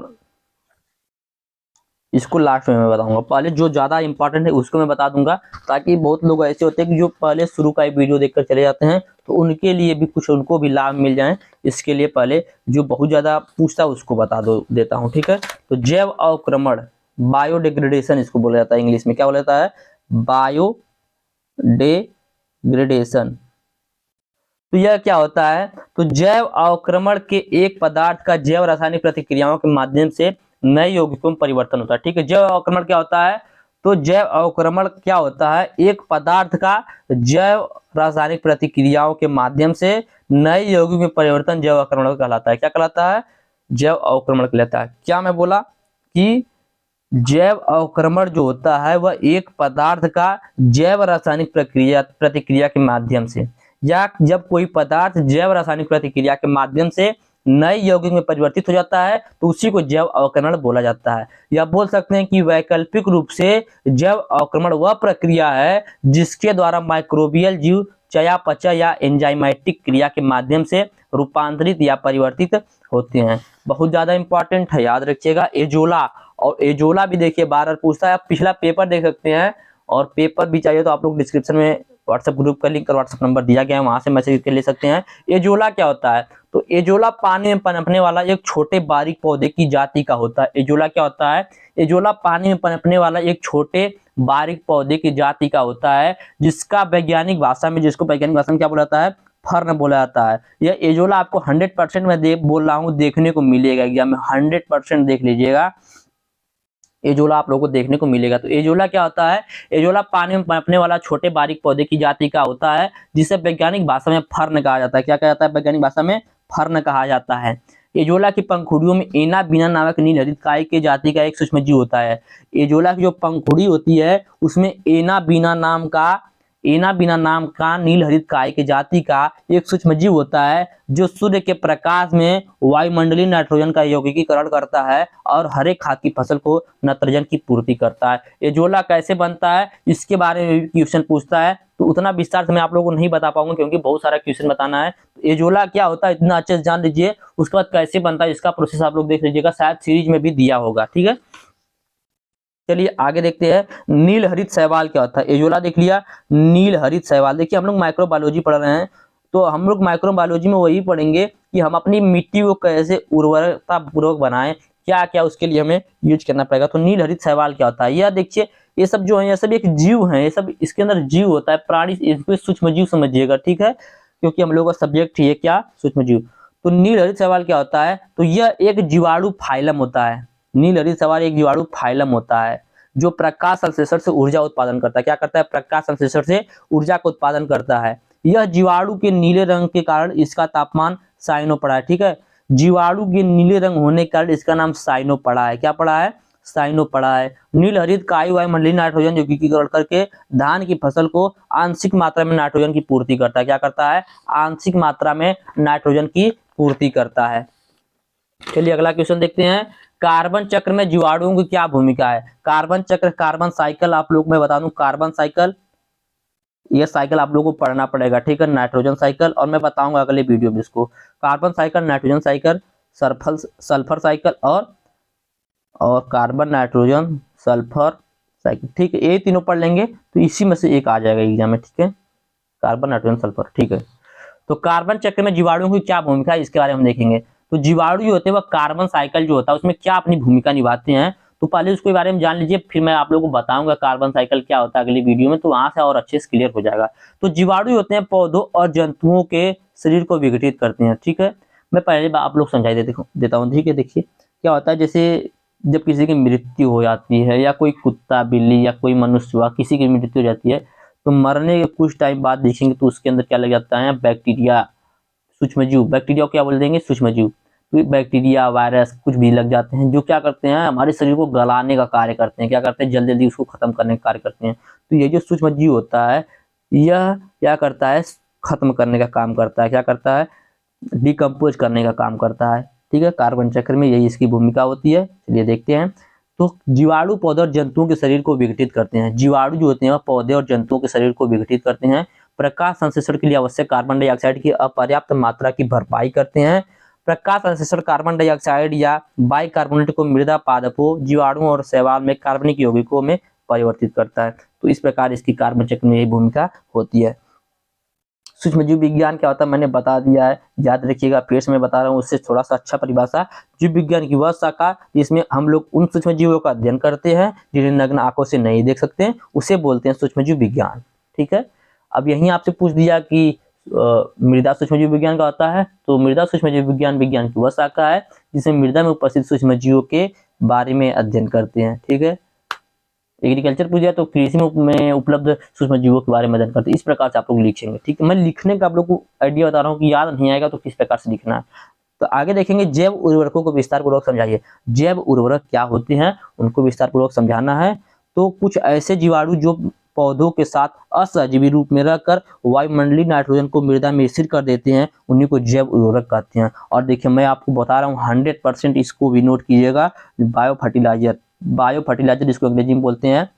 इसको लास्ट में मैं बताऊंगा, पहले जो ज्यादा इंपॉर्टेंट है उसको मैं बता दूंगा, ताकि बहुत लोग ऐसे होते हैं कि जो पहले शुरू का एक वीडियो देखकर चले जाते हैं, तो उनके लिए भी कुछ, उनको भी लाभ मिल जाए, इसके लिए पहले जो बहुत ज्यादा पूछता है उसको बता देता हूँ, ठीक है। तो जैव अवक्रमण, बायोडिग्रेडेशन इसको बोला जाता है, इंग्लिश में क्या बोला जाता है? बायोडिग्रेडेशन। तो यह क्या होता है? तो जैव अवक्रमण के एक पदार्थ का जैव रासायनिक प्रतिक्रियाओं के माध्यम से नए यौगिकों में परिवर्तन होता है, ठीक है। जैव अवक्रमण क्या होता है? तो जैव अवक्रमण क्या होता है? एक पदार्थ का जैव रासायनिक प्रतिक्रियाओं के माध्यम से नए यौगिक में परिवर्तन जैव अवक्रमण कहलाता है। क्या कहलाता है? जैव अवक्रमण कहलाता है। क्या मैं बोला कि जैव अवक्रमण जो होता है वह एक पदार्थ का जैव रासायनिक प्रतिक्रिया के माध्यम से, या जब कोई पदार्थ जैव रासायनिक प्रतिक्रिया के माध्यम से नए यौगिक में परिवर्तित हो जाता है, तो उसी को जैव अवक्रमण बोला जाता है। या बोल सकते हैं कि वैकल्पिक रूप से जैव अवक्रमण वह प्रक्रिया है जिसके द्वारा माइक्रोबियल जीव चयापचय या एंजाइमेटिक क्रिया के माध्यम से रूपांतरित या परिवर्तित होते हैं। बहुत ज्यादा इंपॉर्टेंट है, याद रखिएगा। एजोला, और एजोला भी देखिए बार बार पूछता है। आप पिछला पेपर देख सकते हैं, और पेपर भी चाहिए तो आप लोग डिस्क्रिप्शन में व्हाट्सएप ग्रुप का लिंक और व्हाट्सएप नंबर दिया गया है, वहां से मैसेज करके ले सकते हैं। एजोला क्या होता है? तो एजोला पानी में पनपने वाला एक छोटे बारीक पौधे की जाति का होता है। एजोला क्या होता है? एजोला पानी में पनपने वाला एक छोटे बारीक पौधे की जाति का होता है, जिसको वैज्ञानिक भाषा में क्या बोला जाता है? फर्न बोला जाता है। यह एजोला आपको 100% मैं बोल रहा हूँ देखने को मिलेगा एग्जाम में, 100% देख लीजिएगा, एजोला आप लोगों को देखने को मिलेगा। तो एजोला क्या होता है? एजोला पानी में पनपने वाला छोटे बारीक पौधे की जाति का होता है, जिसे वैज्ञानिक भाषा में फर्न कहा जाता है। क्या कहा जाता है वैज्ञानिक भाषा में? फर्न कहा जाता है। एजोला की पंखुड़ियों में एना बीना नामक नील हरित काय के जाति का एक सूक्ष्मजीव होता है। एजोला की जो पंखुड़ी होती है उसमें एना बीना नाम का नील हरित काय के जाति का एक सूक्ष्मजीव होता है, जो सूर्य के प्रकाश में वायुमंडलीय नाइट्रोजन का यौगिकीकरण करता है और हर एक खाद की फसल को नाइट्रोजन की पूर्ति करता है। एजोला कैसे बनता है इसके बारे में भी क्वेश्चन पूछता है, तो उतना विस्तार से मैं आप लोगों को नहीं बता पाऊंगा क्योंकि बहुत सारा क्वेश्चन बताना है। तो एजोला क्या होता है इतना अच्छे से जान लीजिए, उसके बाद कैसे बनता है इसका प्रोसेस आप लोग देख लीजिएगा, शायद सीरीज में भी दिया होगा। ठीक है, चलिए आगे देखते हैं। नील हरित शैवाल क्या होता है? एजोला देख लिया। नील हरित शैवाल, देखिए हम लोग माइक्रोबायोलॉजी पढ़ रहे हैं, तो हम लोग माइक्रोबायोलॉजी में वही पढ़ेंगे कि हम अपनी मिट्टी को कैसे उर्वरता पूर्वक बनाएं, क्या क्या उसके लिए हमें यूज करना पड़ेगा। तो नील हरित शैवाल क्या होता है? यह देखिए, ये सब जो है ये सब एक जीव है, ये सब इसके अंदर जीव होता है, प्राणी, इसको सूक्ष्म जीव समझिएगा। ठीक है, क्योंकि हम लोग का सब्जेक्ट ही है क्या? सूक्ष्म जीव। तो नील हरित शैवाल क्या होता है? तो यह एक जीवाणु फाइलम होता है। नील हरित शैवाल एक जीवाणु फाइलम होता है जो प्रकाश संश्लेषण से ऊर्जा उत्पादन करता है। क्या करता है? प्रकाश संश्लेषण से ऊर्जा का उत्पादन करता है। यह जीवाणु के नीले रंग के कारण इसका तापमान साइनो पड़ा है। ठीक है, जीवाणु के नीले रंग होने के कारण इसका नाम साइनो पड़ा है। क्या पड़ा है? साइनो पड़ा है। नील हरित काय वायुमंडलीय नाइट्रोजन यौगिकीकरण करके धान की फसल को आंशिक मात्रा में नाइट्रोजन की पूर्ति करता है। क्या करता है? आंशिक मात्रा में नाइट्रोजन की पूर्ति करता है। चलिए अगला क्वेश्चन देखते हैं। कार्बन चक्र में जीवाणुओं की क्या भूमिका है? कार्बन चक्र, कार्बन साइकिल आप लोग मैं बता दूं, कार्बन साइकिल, ये साइकिल आप लोगों को पढ़ना पड़ेगा। ठीक है, नाइट्रोजन साइकिल, और मैं बताऊंगा अगले वीडियो में इसको। Carbon cycle, nitrogen cycle, sulphur cycle और कार्बन नाइट्रोजन सल्फर साइकिल। ठीक है, ये तीनों पढ़ लेंगे तो इसी में से एक आ जाएगा एग्जाम में। ठीक है, कार्बन नाइट्रोजन सल्फर। ठीक है, तो कार्बन चक्र में जीवाणुओं की क्या भूमिका है इसके बारे में हम देखेंगे। तो जीवाणु जो होते हैं वह कार्बन साइकिल जो होता है उसमें क्या अपनी भूमिका निभाते हैं, तो पहले उसके बारे में जान लीजिए, फिर मैं आप लोगों को बताऊंगा कार्बन साइकिल क्या होता है अगली वीडियो में, तो वहां से और अच्छे से क्लियर हो जाएगा। तो जीवाणु होते हैं पौधों और जंतुओं के शरीर को विघटित करते हैं। ठीक है, मैं पहले आप लोग समझाई देता हूँ। ठीक है, देखिए क्या होता है, जैसे जब किसी की मृत्यु हो जाती है, या कोई कुत्ता बिल्ली या कोई मनुष्य हुआ किसी की मृत्यु हो जाती है, तो मरने के कुछ टाइम बाद देखेंगे तो उसके अंदर क्या लग जाता है? बैक्टीरिया, सूक्ष्मजीव। बैक्टीरिया को क्या बोल देंगे? सूक्ष्मजीव। तो बैक्टीरिया, वायरस कुछ भी लग जाते हैं जो क्या करते हैं? हमारे शरीर को गलाने का कार्य करते हैं। क्या करते हैं? जल्दी जल्दी उसको खत्म करने का कार्य करते हैं। तो ये जो सूक्ष्मजीव होता है यह क्या करता है? खत्म करने का काम करता है। क्या करता है? डिकम्पोज करने का काम करता है। ठीक है, कार्बन चक्र में यही इसकी भूमिका होती है। चलिए देखते हैं। तो जीवाणु पौधे और जंतुओं के शरीर को विघटित करते हैं। जीवाणु जो होते हैं वह पौधे और जंतुओं के शरीर को विघटित करते हैं। प्रकाश संश्लेषण के लिए आवश्यक कार्बन डाइऑक्साइड की अपर्याप्त मात्रा की भरपाई करते हैं। प्रकाश संश्लेषण कार्बन डाइऑक्साइड या बाइकार्बोनेट को मृदा पादपों, जीवाणुओं और शैवाल में कार्बनिक यौगिकों में परिवर्तित करता है। तो इस प्रकार इसकी कार्बन चक्र में यही भूमिका होती है। सूक्ष्मजीव विज्ञान क्या होता है मैंने बता दिया है, याद रखिएगा, फिर से मैं बता रहा हूँ उससे थोड़ा सा अच्छा परिभाषा। जीव विज्ञान की वह शाखा जिसमें हम लोग उन सूक्ष्मजीवों का अध्ययन करते हैं जिन्हें नग्न आंखों से नहीं देख सकते, उसे बोलते हैं सूक्ष्मजीव विज्ञान। ठीक है, अब यहीं आपसे पूछ दिया कि मृदा सूक्ष्मजीव विज्ञान का होता है, तो मृदा सूक्ष्मजीव विज्ञान की वह शाखा है जिसमें मृदा में उपस्थित सूक्ष्मजीवों के बारे में अध्ययन करते हैं। ठीक है, एग्रीकल्चर पूछ दिया तो कृषि में उपलब्ध सूक्ष्मजीवों के बारे में अध्ययन करते हैं। इस प्रकार से आप लोग लिखेंगे। ठीक है, मैं लिखने का आप लोग को आइडिया बता रहा हूँ कि याद नहीं आएगा तो किस प्रकार से लिखना है। तो आगे देखेंगे जैव उर्वरकों को विस्तार पूर्वक समझाइए। जैव उर्वरक क्या होते हैं उनको विस्तार पूर्वक समझाना है। तो कुछ ऐसे जीवाणु जो पौधों के साथ असहजीवी रूप में रहकर वायुमंडलीय नाइट्रोजन को मृदा में स्थिर कर देते हैं, उन्हीं को जैव उर्वरक कहते हैं। और देखिए मैं आपको बता रहा हूँ 100% इसको भी नोट कीजिएगा। बायो फर्टिलाइजर जिसको अंग्रेजी में बोलते हैं,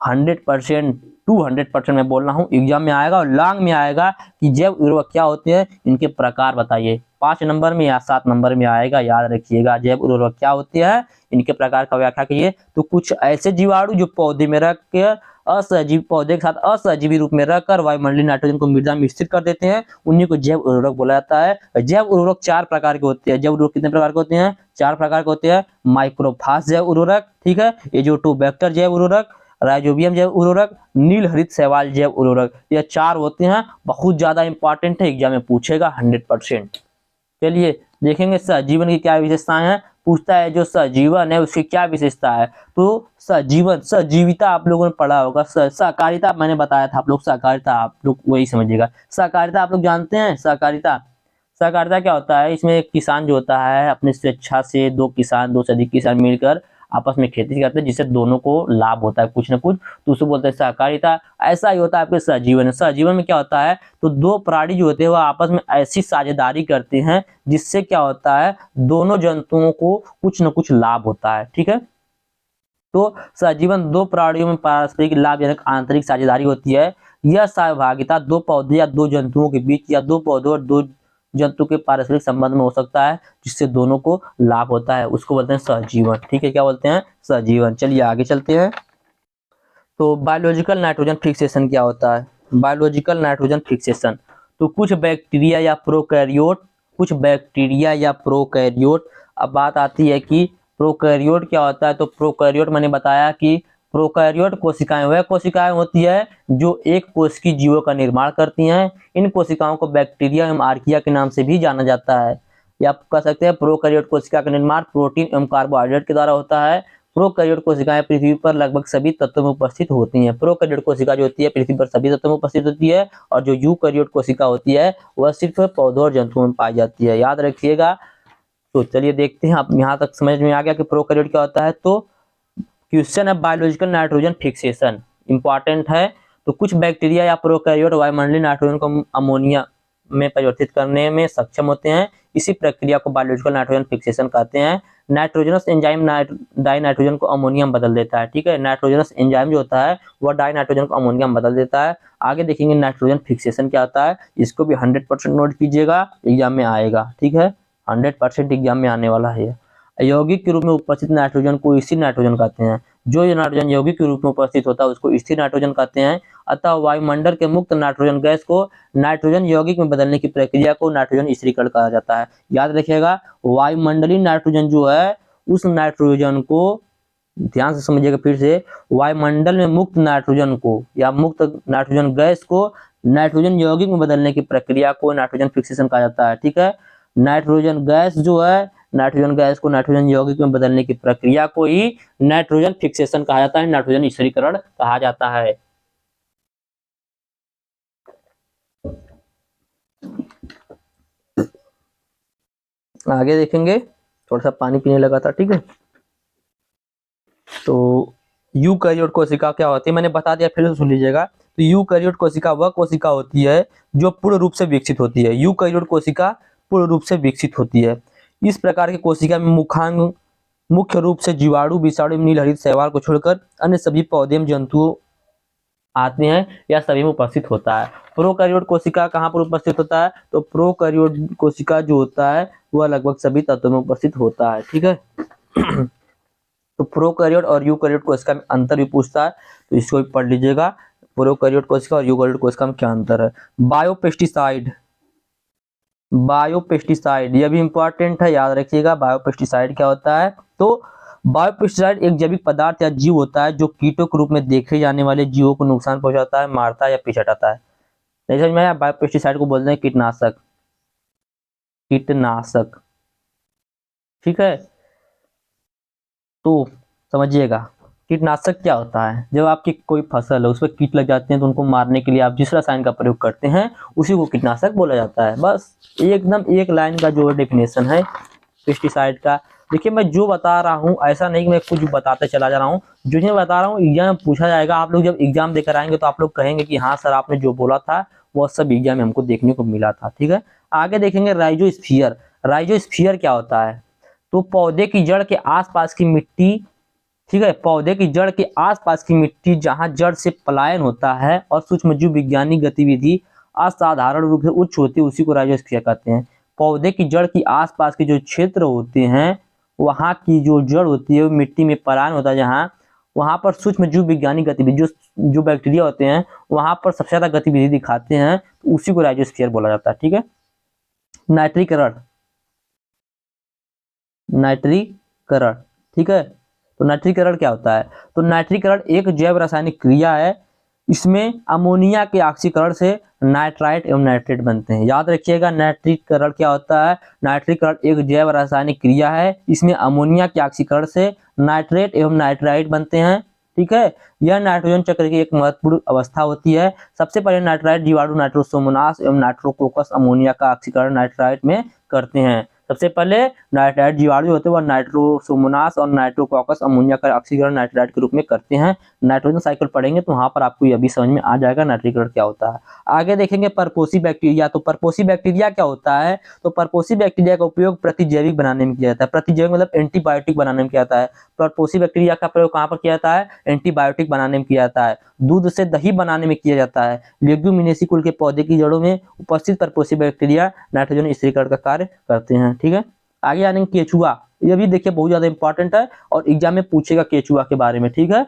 100% 200% मैं बोल रहा हूँ, एग्जाम में आएगा और लॉन्ग में आएगा कि जैव उर्वरक क्या होते हैं, इनके प्रकार बताइए। 5 नंबर में या 7 नंबर में आएगा, याद रखिएगा। जैव उर्वरक क्या होते हैं, इनके प्रकार का व्याख्या कीजिए। तो कुछ ऐसे जीवाणु जो पौधे में रख के असहजीवी पौधे के साथ असहजीवी रूप में रहकर वायुमंडलीय नाइट्रोजन को मृदा में स्थिर कर देते हैं, उन्हीं को जैव उर्वरक बोला जाता है। जैव उर्वरक 4 प्रकार के होते हैं। जैव उर्वरक कितने प्रकार के होते हैं? 4 प्रकार के होते हैं। माइक्रोफास जैव उर्वरक, ठीक है, एजोटोबैक्टर जैव उर्वरक, राइजोबियम जैव उर्वरक, नील हरित शैवाल जैव उर्वरक, ये 4 होते हैं। बहुत ज्यादा इंपॉर्टेंट है, एग्जाम में पूछेगा 100%। चलिए देखेंगे सहजीवन की क्या विशेषताएं हैं। पूछता है जो सहजीवन है उसकी क्या विशेषता है। तो सहजीवन, सहजीविता आप लोगों ने पढ़ा होगा। सहकारिता मैंने बताया था, आप लोग सहकारिता आप लोग वही समझिएगा। सहकारिता आप लोग जानते हैं सहकारिता। सहकारिता क्या होता है? इसमें एक किसान जो होता है अपनी स्वेच्छा से, 2 किसान, 2 से अधिक किसान मिलकर आपस में खेती करते हैं, जिससे दोनों को लाभ होता है कुछ ना कुछ, तो उसको बोलते हैं सहकारिता। ऐसा ही होता है आपके सहजीवन में। सहजीवन में क्या होता है? तो 2 प्राणी जो होते हैं वो आपस में ऐसी साझेदारी करते हैं जिससे क्या होता है, दोनों जंतुओं को कुछ न कुछ लाभ होता है, ठीक है। तो सहजीवन 2 प्राणियों में पारस्परिक लाभजनक आंतरिक साझेदारी होती है। यह सहभागिता 2 पौधे या 2 जंतुओं के बीच या 2 पौधों और 2 जंतु के पारस्परिक संबंध में हो सकता है, जिससे दोनों को लाभ होता है, उसको बोलते हैं सहजीवन, ठीक है। क्या बोलते हैं? सहजीवन। चलिए आगे चलते हैं। तो बायोलॉजिकल नाइट्रोजन फिक्सेशन क्या होता है? बायोलॉजिकल नाइट्रोजन फिक्सेशन, तो कुछ बैक्टीरिया या प्रोकैरियोट, अब बात आती है कि प्रोकैरियोट क्या होता है। तो प्रोकैरियोट मैंने बताया कि प्रोकैरियोट कोशिकाएं वह कोशिकाएं होती है जो एक कोश की जीवों का निर्माण करती हैं। इन कोशिकाओं को बैक्टीरिया एवं आर्किया के नाम से भी जाना जाता है। या आप कह सकते हैं प्रोकैरियोट कोशिका का निर्माण प्रोटीन एवं कार्बोहाइड्रेट के द्वारा होता है। प्रोकैरियोट कोशिकाएं पृथ्वी पर लगभग सभी तत्वों में उपस्थित होती हैं। प्रोकैरियोट कोशिका जो होती है पृथ्वी पर सभी तत्वों में उपस्थित होती है, और जो यूकैरियोट कोशिका होती है वह सिर्फ पौधों और जंतुओं में पाई जाती है, याद रखिएगा। तो चलिए देखते हैं, आप यहाँ तक समझ में आ गया कि प्रोकैरियोट क्या होता है। तो क्वेश्चन है बायोलॉजिकल नाइट्रोजन फिक्सेशन, इंपॉर्टेंट है। तो कुछ बैक्टीरिया या प्रोकैरियोट वायुमंडलीय नाइट्रोजन को अमोनिया में परिवर्तित करने में सक्षम होते हैं। इसी प्रक्रिया को बायोलॉजिकल नाइट्रोजन फिक्सेशन कहते हैं। नाइट्रोजनस एंजाइम डाई नाइट्रोजन को अमोनियम बदल देता है, ठीक है। नाइट्रोजनस एंजाइम जो होता है वह डाई नाइट्रोजन को अमोनियम बदल देता है। आगे देखेंगे नाइट्रोजन फिक्सेशन क्या होता है, इसको भी 100% नोट कीजिएगा, एग्जाम में आएगा, ठीक है। 100% एग्जाम में आने वाला है। यौगिक के रूप में उपस्थित नाइट्रोजन को स्थिर नाइट्रोजन कहते हैं। जो नाइट्रोजन यौगिक के रूप में उपस्थित होता है उसको स्थिर नाइट्रोजन कहते हैं। अतः वायुमंडल के मुक्त नाइट्रोजन गैस को नाइट्रोजन यौगिक में बदलने की प्रक्रिया को नाइट्रोजन स्थिरीकरण कहा जाता है। याद रखिएगा, वायुमंडलीय नाइट्रोजन जो है उस नाइट्रोजन को, ध्यान से समझिएगा फिर से, वायुमंडल में मुक्त नाइट्रोजन को या मुक्त नाइट्रोजन गैस को नाइट्रोजन यौगिक में बदलने की प्रक्रिया को नाइट्रोजन फिक्सेशन कहा जाता है, ठीक है। नाइट्रोजन गैस जो है, नाइट्रोजन गैस को नाइट्रोजन यौगिक में बदलने की प्रक्रिया को ही नाइट्रोजन फिक्सेशन कहा जाता है, नाइट्रोजन स्थिरीकरण कहा जाता है। आगे देखेंगे, थोड़ा सा पानी पीने लगा था, ठीक है। तो यूकैरियोट कोशिका क्या होती है, मैंने बता दिया, फिर से सुन लीजिएगा। तो यूकैरियोट कोशिका वह कोशिका होती है जो पूर्ण रूप से विकसित होती है। यूकैरियोट कोशिका पूर्ण रूप से विकसित होती है। इस प्रकार की कोशिका में मुखांग मुख्य रूप से जीवाणु, विषाणु, नील हरित शैवाल को छोड़कर अन्य सभी पौधे में जंतु आते हैं या सभी में उपस्थित होता है। प्रोकैरियोट कोशिका कहाँ पर उपस्थित होता है? तो प्रोकैरियोट कोशिका जो होता है वह लगभग सभी तत्वों में उपस्थित होता है, ठीक है। तो प्रोकैरियोट और यूकैरियोट कोशिका में अंतर भी पूछता है, तो इसको भी पढ़ लीजिएगा। प्रोकैरियोट कोशिका और यूकैरियोट कोशिका में क्या अंतर है। बायोपेस्टिसाइड यह भी इंपॉर्टेंट है, याद रखिएगा। बायोपेस्टिसाइड क्या होता है? तो बायोपेस्टिसाइड एक जैविक पदार्थ या जीव होता है जो कीटों के रूप में देखे जाने वाले जीवों को नुकसान पहुंचाता है, मारता है या पीछे हटाता है। नहीं समझ में आया? बायोपेस्टिसाइड को बोलते हैं कीटनाशक, ठीक है। तो समझिएगा कीटनाशक क्या होता है। जब आपकी कोई फसल है उस पर कीट लग जाते हैं तो उनको मारने के लिए आप जिस रसायन का प्रयोग करते हैं उसी को कीटनाशक बोला जाता है। बस एकदम एक लाइन का जो डेफिनेशन है पेस्टिसाइड का। देखिए मैं जो बता रहा हूँ ऐसा नहीं कि मैं कुछ बताते चला जा रहा हूँ, जो मैं बता रहा हूँ एग्जाम में पूछा जाएगा। आप लोग जब एग्जाम देकर आएंगे तो आप लोग कहेंगे कि हाँ सर आपने जो बोला था वो सब एग्जाम में हमको देखने को मिला था, ठीक है। आगे देखेंगे राइजोस्फीयर। राइजोस्फीयर क्या होता है? तो पौधे की जड़ के आसपास की मिट्टी, ठीक है, पौधे की जड़ के आसपास की मिट्टी जहां जड़ से पलायन होता है और सूक्ष्मजीव विज्ञानिक गतिविधि असाधारण रूप से उच्च होती है, उसी को राइजोस्फीयर कहते हैं। पौधे की जड़ की आसपास के जो क्षेत्र होते हैं वहां की जो जड़ होती है वो मिट्टी में पलायन होता है जहां, वहां पर सूक्ष्म जीव विज्ञानिक गतिविधि जो बैक्टीरिया होते हैं वहां पर सबसे ज्यादा गतिविधि दिखाते हैं, तो उसी को राइजोस्फीयर बोला जाता है। ठीक है। नाइट्रीकरण, नाइट्रीकरण, ठीक है। तो नाइट्रीकरण क्या होता है? तो नाइट्रीकरण एक जैव रासायनिक क्रिया है, इसमें अमोनिया के ऑक्सीकरण से नाइट्राइट एवं नाइट्रेट बनते हैं। याद रखिएगा, नाइट्रीकरण क्या होता है? नाइट्रीकरण एक जैव रासायनिक क्रिया है, इसमें अमोनिया के ऑक्सीकरण से नाइट्रेट एवं नाइट्राइट बनते हैं। ठीक है। यह नाइट्रोजन चक्र की एक महत्वपूर्ण अवस्था होती है। सबसे पहले नाइट्राइट जीवाणु नाइट्रोसोमोनास एवं नाइट्रोकोकस अमोनिया का ऑक्सीकरण नाइट्राइट में करते हैं। सबसे पहले नाइट्राइट जीवाणु होते हैं वह नाइट्रोसोमोनास और नाइट्रोकोकस अमोनिया का ऑक्सीकरण नाइट्राइट के रूप में करते हैं। नाइट्रोजन साइकिल पढ़ेंगे तो वहां पर आपको यह भी समझ में आ जाएगा नाइट्रीकरण क्या होता है। आगे देखेंगे परपोसी बैक्टीरिया। तो परपोसी बैक्टीरिया क्या होता है? तो परपोसी बैक्टीरिया का उपयोग प्रतिजैविक बनाने में किया जाता है। प्रतिजैविक मतलब एंटीबायोटिक बनाने में किया जाता है। परपोसी बैक्टीरिया का प्रयोग कहां पर किया जाता है? एंटीबायोटिक बनाने में किया जाता है। दूध से दही बनाने में किया जाता है। लेग्यूमिनेसी कुल के पौधे की जड़ों में उपस्थित परपोसी बैक्टीरिया नाइट्रोजन स्थिरीकरण का कार्य करते हैं। ठीक है। आगे आने केचुआ, ये भी देखिए बहुत ज्यादा इंपॉर्टेंट है और एग्जाम में पूछेगा केचुआ के बारे में। ठीक है।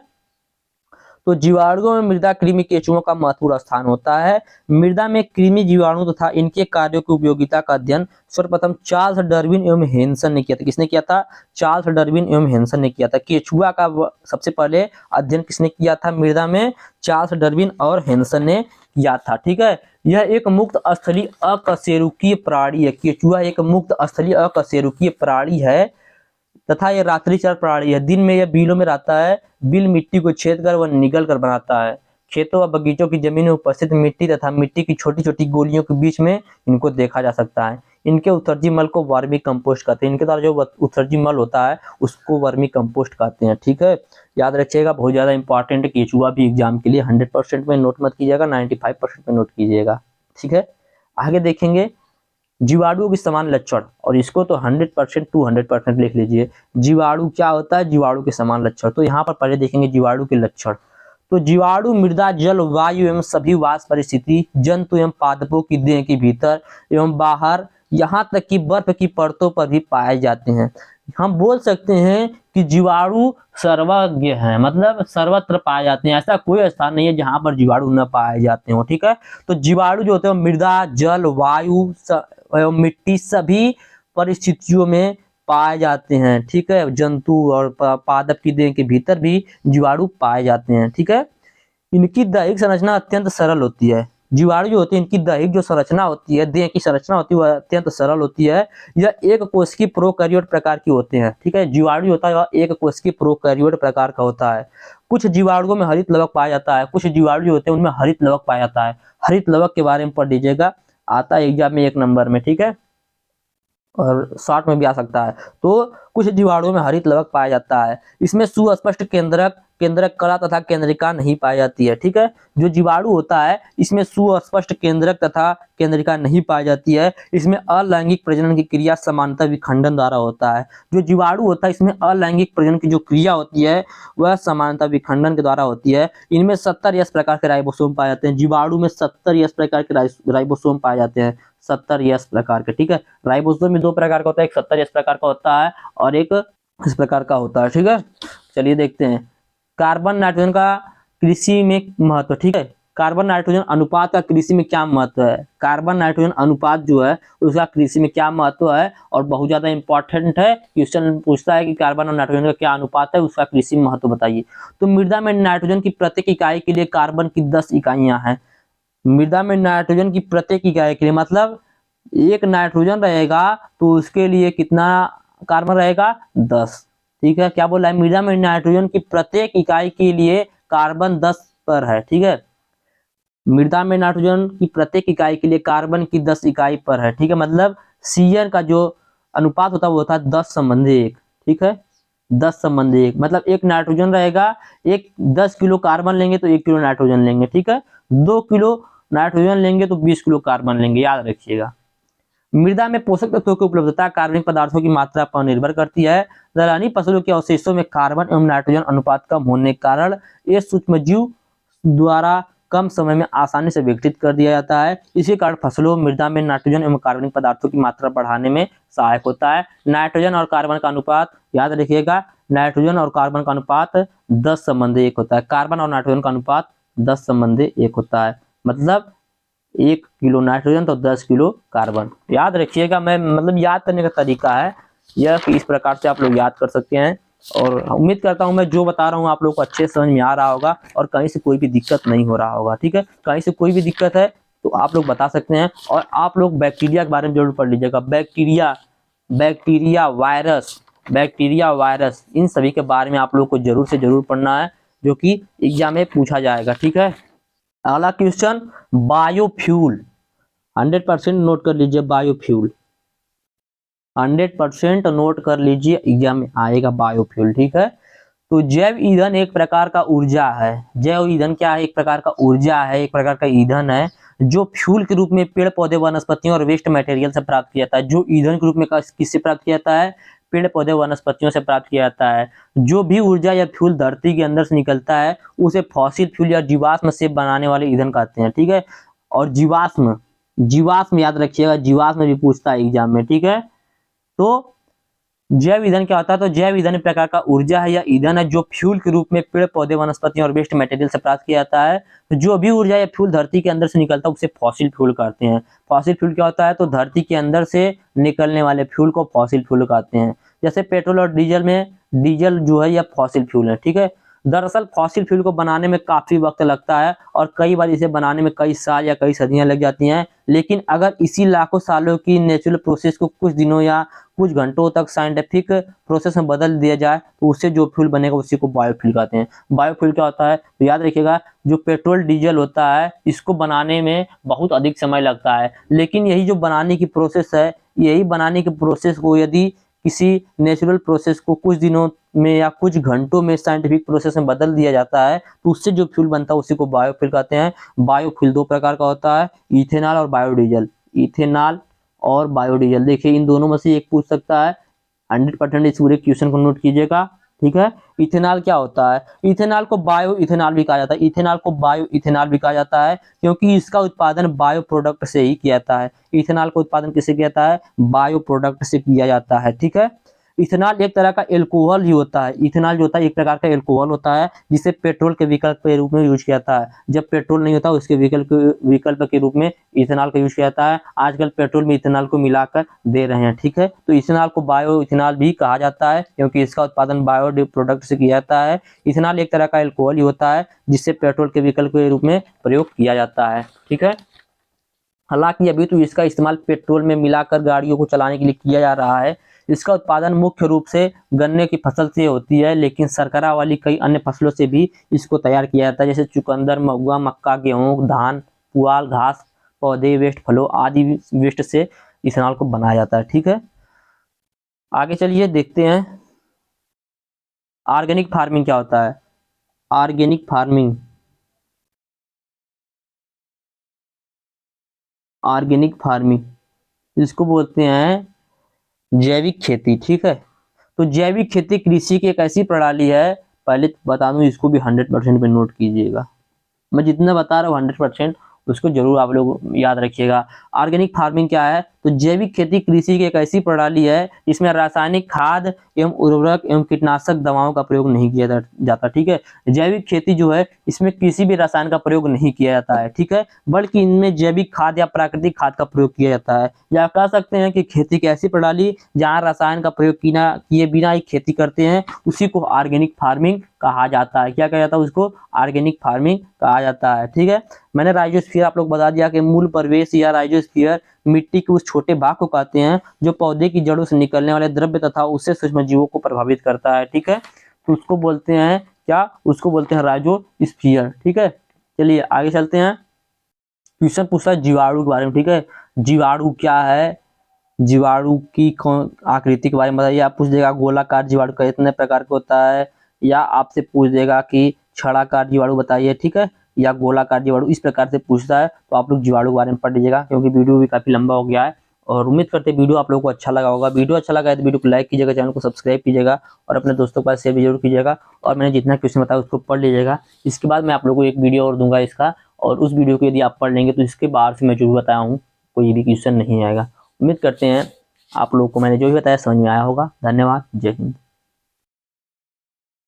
तो जीवाणुओं में मृदा कृमि केंचुओं का महत्वपूर्ण स्थान होता है। मृदा में कृमि जीवाणु तथा इनके कार्यों की उपयोगिता का अध्ययन सर्वप्रथम चार्ल्स डार्विन एवं हेंसन ने किया था। किसने किया था? चार्ल्स डार्विन एवं हेंसन ने किया था। केंचुआ का सबसे पहले अध्ययन किसने किया था मृदा में? चार्ल्स डार्विन और हेंसन ने किया था। ठीक है। यह एक मुक्त स्थलीय अकशेरुकीय प्राणी है। केंचुआ एक मुक्त स्थलीय अकशेरुकीय प्राणी है तथा यह रात्रिचर प्राणी है। दिन में यह बिलों में रहता है। बिल मिट्टी को छेद कर वह निगल कर बनाता है। खेतों व बगीचों की जमीन में उपस्थित मिट्टी तथा मिट्टी की छोटी छोटी गोलियों के बीच में इनको देखा जा सकता है। इनके उत्सर्जी मल को वर्मी कंपोस्ट कहते हैं। इनके द्वारा जो उत्सर्जी मल होता है उसको वर्मी कंपोस्ट कहते हैं। ठीक है। याद रखिएगा, बहुत ज्यादा इंपॉर्टेंट है केंचुआ भी एग्जाम के लिए। 100% में नोट मत कीजिएगा, 95% में नोट कीजिएगा। ठीक है। आगे देखेंगे जीवाणुओं के समान लक्षण, और इसको तो 100% 200% लिख लीजिए। जीवाणु क्या होता है? जीवाणु के समान लक्षण। तो यहाँ पर पहले देखेंगे जीवाणु के लक्षण। तो जीवाणु मृदा, जल, वायु एवं सभी वास परिस्थिति, जंतु एवं पादपों की देह के भीतर एवं बाहर, यहाँ तक कि बर्फ की परतों पर भी पाए जाते हैं। हम बोल सकते हैं कि जीवाणु सर्वज्ञ हैं, मतलब सर्वत्र पाए जाते हैं। ऐसा कोई स्थान नहीं है जहां पर जीवाणु न पाए जाते हो। ठीक है। तो जीवाणु जो होते हैं मृदा, जल, वायु एवं मिट्टी सभी परिस्थितियों में पाए जाते हैं। ठीक है। जंतु और पादप की देह के भीतर भी जीवाणु पाए जाते हैं। ठीक है। इनकी दैहिक संरचना अत्यंत सरल होती है। जीवाणु जो होते हैं इनकी दैहिक जो संरचना होती है, देह की संरचना होती है, वह अत्यंत सरल होती है। यह एक कोशिकीय प्रोकैरियोट प्रकार की होते हैं। ठीक है। जीवाणु जो होता है वह एक कोशिकीय प्रोकैरियोट प्रकार का होता है। कुछ जीवाणुओं में हरित लवक पाया जाता है। कुछ जीवाणु जो होते हैं उनमें हरित लवक पाया जाता है। हरित लवक के बारे में पढ़ लीजिएगा, आता है एग्जाम में 1 नंबर में। ठीक है। और शॉर्ट में भी आ सकता है। तो कुछ जीवाणुओं में हरित लवक पाया जाता है। इसमें सुस्पष्ट केंद्रक कला तथा केंद्रिका नहीं पाई जाती है। ठीक है। जो जीवाणु होता है इसमें सुस्पष्ट केंद्रक तथा केंद्रिका नहीं पाई जाती है। इसमें अलैंगिक प्रजनन की क्रिया समानता विखंडन द्वारा होता है। जो जीवाणु होता है इसमें अलैंगिक प्रजनन की जो क्रिया होती है वह समानता विखंडन के द्वारा होती है। इनमें 70 S प्रकार के राइबोसोम पाए जाते हैं। जीवाणु में 70 S प्रकार के राइबोसोम पाए जाते हैं। 70 S प्रकार के। ठीक है। राइबोसोम में 2 प्रकार का होता है, एक 70 S प्रकार का होता है और एक इस प्रकार का होता है। ठीक है। चलिए देखते हैं कार्बन नाइट्रोजन का कृषि में महत्व। ठीक है। कार्बन नाइट्रोजन अनुपात का कृषि में क्या महत्व है? कार्बन नाइट्रोजन अनुपात जो है उसका कृषि में क्या महत्व है? और बहुत ज्यादा इंपॉर्टेंट है, क्वेश्चन पूछता है कि कार्बन और नाइट्रोजन का क्या अनुपात है, उसका कृषि में महत्व बताइए। तो मृदा में नाइट्रोजन की प्रत्येक इकाई के लिए कार्बन की 10 इकाइयां हैं। मृदा में नाइट्रोजन की प्रत्येक इकाई के लिए मतलब एक नाइट्रोजन रहेगा तो उसके लिए कितना कार्बन रहेगा? 10। ठीक है। क्या बोला है? मृदा में नाइट्रोजन की प्रत्येक इकाई के लिए कार्बन 10 पर है। ठीक है। मृदा में नाइट्रोजन की प्रत्येक इकाई के लिए कार्बन की 10 इकाई पर है। ठीक है। मतलब CN का जो अनुपात होता है वो होता है 10:1। ठीक है। 10:1 मतलब एक नाइट्रोजन रहेगा, एक 10 किलो कार्बन लेंगे तो 1 किलो नाइट्रोजन लेंगे। ठीक है। 2 किलो नाइट्रोजन लेंगे तो 20 किलो कार्बन लेंगे। याद रखिएगा। मृदा में पोषक तत्वों की उपलब्धता कार्बनिक पदार्थों की मात्रा पर निर्भर करती है। दलहनी फसलों के अवशेषों में कार्बन एवं नाइट्रोजन अनुपात कम होने के कारण ये सूक्ष्मजीव द्वारा कम समय में आसानी से विघटित कर दिया जाता है। इसी कारण फसलों मृदा में नाइट्रोजन एवं कार्बनिक पदार्थों की मात्रा बढ़ाने में सहायक होता है। नाइट्रोजन और कार्बन का अनुपात याद रखिएगा नाइट्रोजन और कार्बन का अनुपात 10:1 होता है। कार्बन और नाइट्रोजन का अनुपात 10:1 होता है, मतलब 1 किलो नाइट्रोजन तो 10 किलो कार्बन। याद रखिएगा, मैं मतलब याद करने का तरीका है यह कि इस प्रकार से आप लोग याद कर सकते हैं। और उम्मीद करता हूं मैं जो बता रहा हूं आप लोग को अच्छे से समझ में आ रहा होगा और कहीं से कोई भी दिक्कत नहीं हो रहा होगा। ठीक है, कहीं से कोई भी दिक्कत है तो आप लोग बता सकते हैं। और आप लोग बैक्टीरिया के बारे में जरूर पढ़ लीजिएगा। बैक्टीरिया वायरस इन सभी के बारे में आप लोग को जरूर से जरूर पढ़ना है, जो कि एग्जाम में पूछा जाएगा। ठीक है, अगला क्वेश्चन बायोफ्यूल, 100% नोट कर लीजिए। बायोफ्यूल 100% नोट कर लीजिए, एग्जाम में आएगा बायोफ्यूल। ठीक है, तो जैव ईंधन एक प्रकार का ऊर्जा है। जैव ईंधन क्या है? एक प्रकार का ऊर्जा है, एक प्रकार का ईंधन है जो फ्यूल के रूप में पेड़ पौधे वनस्पतियों और वेस्ट मटेरियल से प्राप्त किया जाता है। जो ईंधन के रूप में किससे प्राप्त किया जाता है? पेड़ पौधे वनस्पतियों से प्राप्त किया जाता है। जो भी ऊर्जा या फ्यूल धरती के अंदर से निकलता है उसे फॉसिल फ्यूल या जीवाश्म से बनाने वाले ईंधन कहते हैं। ठीक है, और जीवाश्म याद रखिएगा, जीवाश्म भी पूछता है एग्जाम में। ठीक है, तो जैव ईंधन क्या होता है? तो जैव ईंधन एक प्रकार का ऊर्जा है या ईंधन है जो फ्यूल के रूप में पेड़ पौधे वनस्पतियों और वेस्ट मटेरियल से प्राप्त किया जाता है। तो जो भी ऊर्जा या फ्यूल धरती के अंदर से निकलता है उसे फॉसिल फ्यूल कहते हैं। फॉसिल फ्यूल क्या होता है? तो धरती के अंदर से निकलने वाले फ्यूल को फॉसिल फ्यूल कहते हैं। जैसे पेट्रोल और डीजल में, डीजल जो है यह फॉसिल फ्यूल है। ठीक है, दरअसल फॉसिल फ्यूल को बनाने में काफी वक्त लगता है और कई बार इसे बनाने में कई साल या कई सदियां लग जाती हैं। लेकिन अगर इसी लाखों सालों की नेचुरल प्रोसेस को कुछ दिनों या कुछ घंटों तक साइंटिफिक प्रोसेस में बदल दिया जाए तो उससे जो फ्यूल बनेगा उसी को बायोफ्यूल कहते हैं। बायोफ्यूल क्या होता है? तो याद रखिएगा, जो पेट्रोल डीजल होता है इसको बनाने में बहुत अधिक समय लगता है, लेकिन यही जो बनाने की प्रोसेस है, यही बनाने की प्रोसेस को यदि किसी नेचुरल प्रोसेस को कुछ दिनों में या कुछ घंटों में साइंटिफिक प्रोसेस में बदल दिया जाता है तो उससे जो फ्यूल बनता है उसी को बायोफ्यूल कहते हैं। बायोफ्यूल दो प्रकार का होता है, इथेनॉल और बायोडीजल। इथेनॉल और बायोडीजल, देखिए इन दोनों में से एक पूछ सकता है। 100% इस पूरे क्वेश्चन को नोट कीजिएगा। ठीक है, इथेनॉल क्या होता है? इथेनॉल को बायो इथेनॉल भी कहा जाता है। इथेनॉल को बायो इथेनॉल भी कहा जाता है क्योंकि इसका उत्पादन बायो प्रोडक्ट से ही किया जाता है। इथेनॉल का उत्पादन किससे किया जाता है? बायो प्रोडक्ट से किया जाता है। ठीक है, इथेनॉल एक तरह का एल्कोहल ही होता है। इथेनॉल जो होता है एक प्रकार का एल्कोहल होता है जिसे पेट्रोल के विकल्प के रूप में यूज किया जाता है। जब पेट्रोल नहीं होता उसके विकल्प के रूप में इथेनॉल का यूज किया जाता है। आजकल पेट्रोल में इथेनॉल को मिलाकर दे रहे हैं। ठीक है, तो इथेनॉल को बायो इथेनॉल भी कहा जाता है क्योंकि इसका उत्पादन बायो प्रोडक्ट से किया जाता है। इथेनॉल एक तरह का एल्कोहल ही होता है जिससे पेट्रोल के विकल्प के रूप में प्रयोग किया जाता है। ठीक है, हालांकि अभी तो इसका इस्तेमाल पेट्रोल में मिलाकर गाड़ियों को चलाने के लिए किया जा रहा है। इसका उत्पादन मुख्य रूप से गन्ने की फसल से होती है, लेकिन शर्करा वाली कई अन्य फसलों से भी इसको तैयार किया जाता है, जैसे चुकंदर, महुआ, मक्का, गेहूं, धान, पुआल, घास, पौधे, वेस्ट, फलों आदि वेस्ट से इथेनॉल को बनाया जाता है। ठीक है, आगे चलिए देखते हैं ऑर्गेनिक फार्मिंग क्या होता है। ऑर्गेनिक फार्मिंग, ऑर्गेनिक फार्मिंग इसको बोलते हैं जैविक खेती। ठीक है, तो जैविक खेती कृषि की एक ऐसी प्रणाली है, पहले बता दूं इसको भी 100% पे नोट कीजिएगा। मैं जितना बता रहा हूँ 100% उसको जरूर आप लोग याद रखिएगा। ऑर्गेनिक फार्मिंग क्या है? तो जैविक खेती कृषि की एक ऐसी प्रणाली है जिसमें रासायनिक खाद एवं उर्वरक एवं कीटनाशक दवाओं का प्रयोग नहीं किया जाता। ठीक है, जैविक खेती जो है इसमें किसी भी रसायन का प्रयोग नहीं किया जाता है। ठीक है, बल्कि इनमें जैविक खाद या प्राकृतिक खाद का प्रयोग किया जाता है। या कह सकते हैं कि खेती की ऐसी प्रणाली जहाँ रसायन का प्रयोग किए बिना ही खेती करते हैं उसी को ऑर्गेनिक फार्मिंग कहा जाता है। क्या कहा जाता है? उसको ऑर्गेनिक फार्मिंग कहा जाता है। ठीक है, मैंने राइजोस्फीयर आप लोग बता दिया कि मूल प्रवेश या राइजोस्फीयर मिट्टी के उस छोटे भाग को कहते हैं जो पौधे की जड़ों से निकलने वाले द्रव्य तथा उससे सूक्ष्म जीवों को प्रभावित करता है। ठीक है, तो उसको बोलते हैं क्या? उसको बोलते हैं राइजोस्फीयर। ठीक है, चलिए आगे चलते हैं। क्वेश्चन पूछता है जीवाणु के बारे में। ठीक है, जीवाणु क्या है? जीवाणु की आकृति के बारे में बताइए। आप पूछ देगा गोलाकार जीवाणु कितने प्रकार का होता है, या आपसे पूछ देगा कि छड़ाकार जीवाणु बताइए। ठीक है, या गोलाकार जीवाणु, इस प्रकार से पूछता है। तो आप लोग जीवाणु के बारे में पढ़ लीजिएगा क्योंकि वीडियो भी काफी लंबा हो गया है। और उम्मीद करते हैं वीडियो आप लोगों को अच्छा लगा होगा। वीडियो अच्छा लगा है तो वीडियो को लाइक कीजिएगा, चैनल को सब्सक्राइब कीजिएगा और अपने दोस्तों के पास शेयर भी जरूर कीजिएगा। और मैंने जितना क्वेश्चन बताया उसको पढ़ लीजिएगा। इसके बाद मैं आप लोगों को एक वीडियो और दूंगा इसका, और उस वीडियो को यदि आप पढ़ लेंगे तो इसके बाहर से मैं जो भी बताया हूँ कोई भी क्वेश्चन नहीं आएगा। उम्मीद करते हैं आप लोगों को मैंने जो भी बताया समझ में आया होगा। धन्यवाद, जय हिंद।